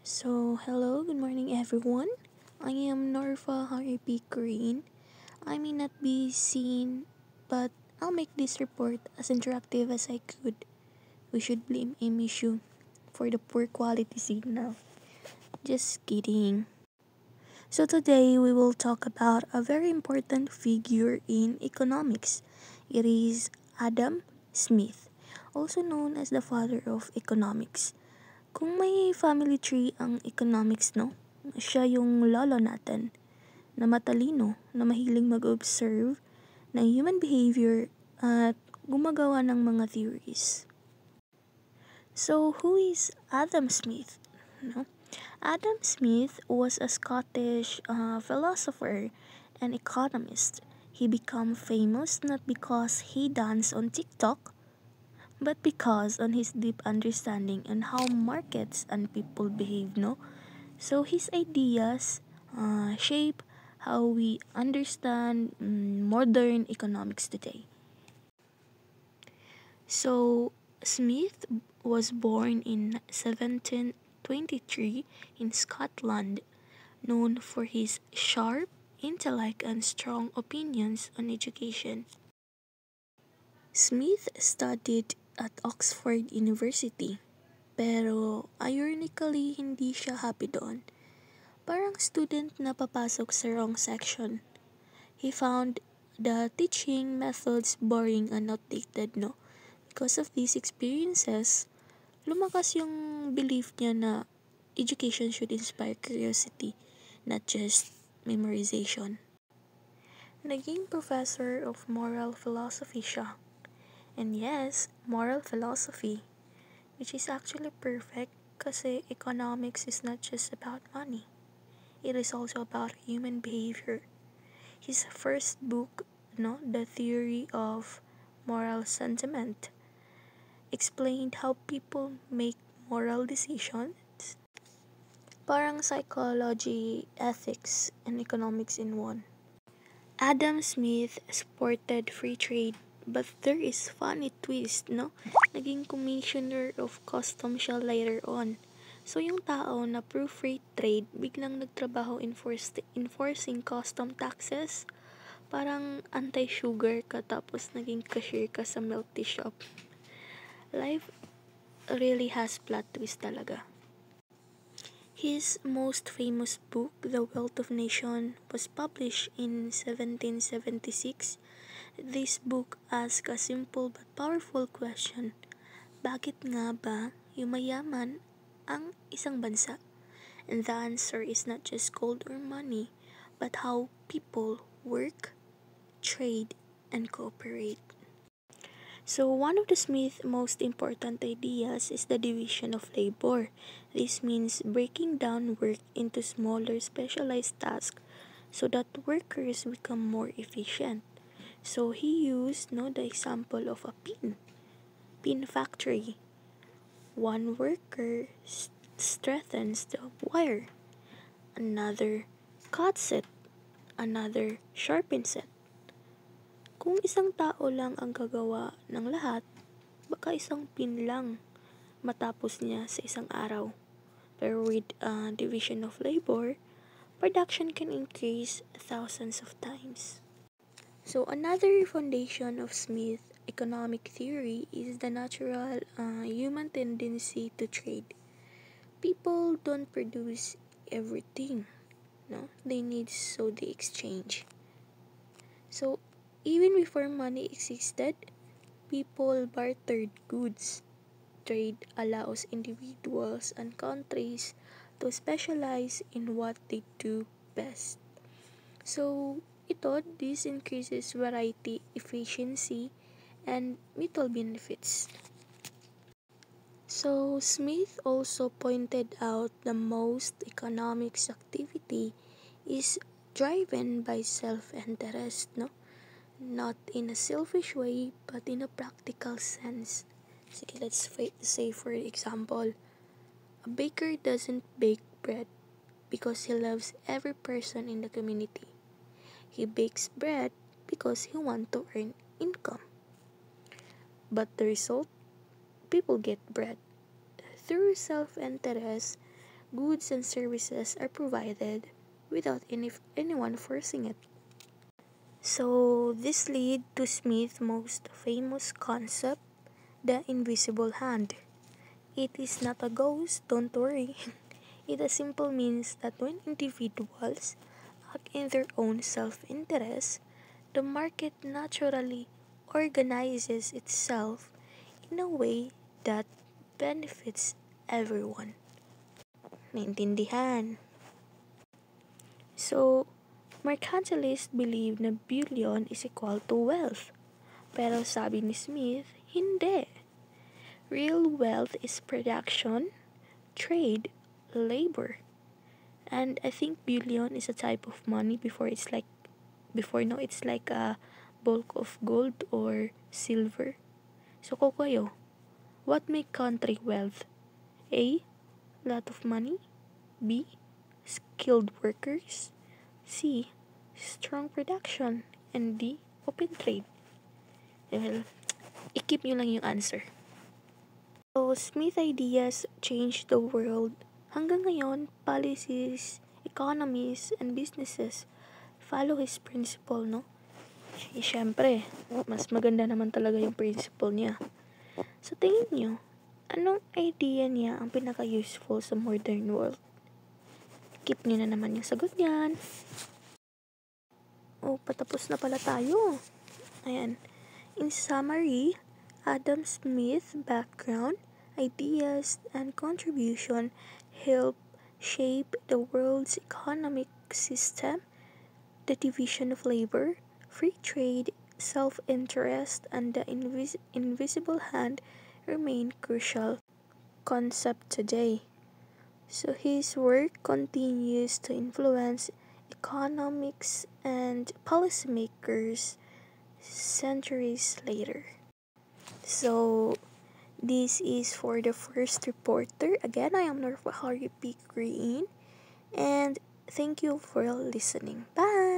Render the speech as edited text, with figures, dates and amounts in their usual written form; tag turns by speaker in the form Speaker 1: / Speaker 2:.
Speaker 1: Hello, good morning everyone. I am Norfa Harry P. Green. I may not be seen, but I'll make this report as interactive as I could. We should blame Amy Shu for the poor quality signal. Just kidding. So, today we will talk about a very important figure in economics. It is Adam Smith, also known as the father of economics. Kung may family tree ang economics, no? Siya yung lolo natin, na matalino, na mahiling mag-observe ng human behavior at gumagawa ng mga theories. So, who is Adam Smith? No? Adam Smith was a Scottish philosopher and economist. He became famous not because he danced on TikTok, but because on his deep understanding on how markets and people behave, no? So his ideas shape how we understand modern economics today. So Smith was born in 1723 in Scotland, known for his sharp intellect and strong opinions on education. Smith studied at Oxford University, pero ironically hindi siya happy doon. Parang student na papasok sa wrong section. He found the teaching methods boring and outdated, no? Because of these experiences, lumakas yung belief niya na education should inspire curiosity, not just memorization. Naging professor of moral philosophy siya. And yes, moral philosophy, which is actually perfect kasi economics is not just about money. It is also about human behavior. His first book, no, The Theory of Moral Sentiment, explained how people make moral decisions. Parang psychology, ethics, and economics in one. Adam Smith supported free trade, but there is funny twist, no? Naging commissioner of customs siya later on. So yung tao na pro-free trade, biglang nagtrabaho enforcing custom taxes. Parang anti-sugar ka tapos naging cashier ka sa milk tea shop. Life really has plot twist talaga. His most famous book, The Wealth of Nations, was published in 1776. This book asks a simple but powerful question. Bakit nga ba yumayaman ang isang bansa? And the answer is not just gold or money, but how people work, trade, and cooperate. So, one of the Smith's most important ideas is the division of labor. This means breaking down work into smaller specialized tasks so that workers become more efficient. So, he used the example of a pin factory. One worker strengthens the wire, another cuts it, another sharpens it. Kung isang tao lang ang gagawa ng lahat, baka isang pin lang matapos niya sa isang araw. Pero with division of labor, production can increase thousands of times. So another foundation of Smith's economic theory is the natural human tendency to trade. People don't produce everything, no? They need, so they exchange. So even before money existed, people bartered goods. Trade allows individuals and countries to specialize in what they do best. So, this increases variety, efficiency, and mutual benefits. So, Smith also pointed out the most economics activity is driven by self-interest, no? Not in a selfish way, but in a practical sense. Sige, let's say for example, a baker doesn't bake bread because he loves every person in the community. He bakes bread because he wants to earn income. But the result, people get bread. Through self-interest, goods and services are provided without anyone forcing it. So, this lead to Smith's most famous concept, the invisible hand. It is not a ghost, don't worry. It a simple means that when individuals act in their own self-interest, the market naturally organizes itself in a way that benefits everyone. Naintindihan? So, mercantilists believe na billion is equal to wealth. Pero sabi ni Smith, hindi. Real wealth is production, trade, labor. And I think billion is a type of money it's like a bulk of gold or silver. So kung kayo, what make country wealth? A. Lot of money. B. Skilled workers. C. Strong production. And D. Open trade. Well, i-keep nyo lang yung answer. So, Smith ideas changed the world. Hanggang ngayon, policies, economies, and businesses follow his principle, no? Siyempre, mas maganda naman talaga yung principle niya. So, tingin nyo, anong idea niya ang pinaka-useful sa modern world? Keep nyo na naman yung sagot niyan. Oh, patapos na pala tayo. Ayan. In summary, Adam Smith's background, ideas, and contribution helped shape the world's economic system. The division of labor, free trade, self-interest, and the invisible hand remain crucial concepts today. So his work continues to influence economics and policymakers centuries later. So this is for the first reporter. Again, I am Norfa Harry P. Green, and thank you for listening. Bye!